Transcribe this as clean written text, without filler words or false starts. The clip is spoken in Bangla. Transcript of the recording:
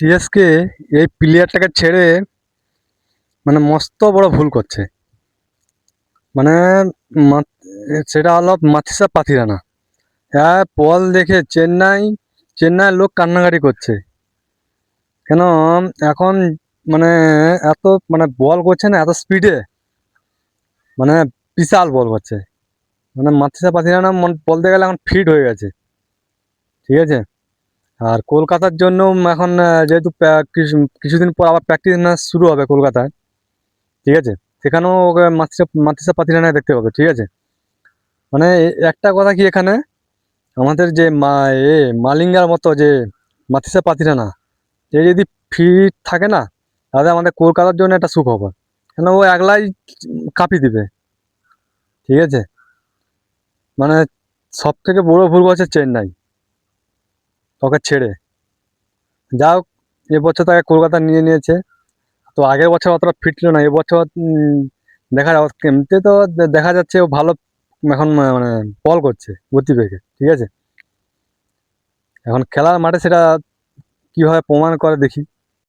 সিএসকে এই প্লেয়ারটাকে ছেড়ে মানে মস্ত বড় ভুল করছে। মানে সেটা হলো মাথিসা পাথিরানা। হ্যাঁ, বল দেখে চেন্নাইয়ের লোক কান্নাকাটি করছে। কেন এখন মানে এত মানে বল করছে না এত স্পিডে, মানে বিশাল বল করছে। মানে মাথিসা পাথিরানা বলতে গেলে এখন ফিট হয়ে গেছে, ঠিক আছে। আর কলকাতার জন্য এখন যেহেতু কিছুদিন পর আবার প্র্যাকটিস ম্যাচ শুরু হবে কলকাতায়, ঠিক আছে। সেখানেও ওকে মাথিসা মাথিসা পাথিরানা দেখতে পাবে, ঠিক আছে। মানে একটা কথা কি এখানে, আমাদের যে মালিঙ্গার মতো যে মাথিসা পাথিরানা, এ যদি ফিট থাকে না, তাহলে আমাদের কলকাতার জন্য একটা সুখবর। কেন ও একলাই কাঁপিয়ে দিবে, ঠিক আছে। মানে সব থেকে বড় ভুল করছে চেন্নাই ওকে ছেড়ে। যা হোক, এবছর তাকে কলকাতা নিয়ে নিয়েছে। তো আগের বছর অতটা ফিট ছিল না, এবছর দেখা যাক। এমনিতে তো দেখা যাচ্ছে ও ভালো এখন মানে বল করছে গতিবেগে, ঠিক আছে। এখন খেলার মাঠে সেটা কিভাবে প্রমাণ করে দেখি।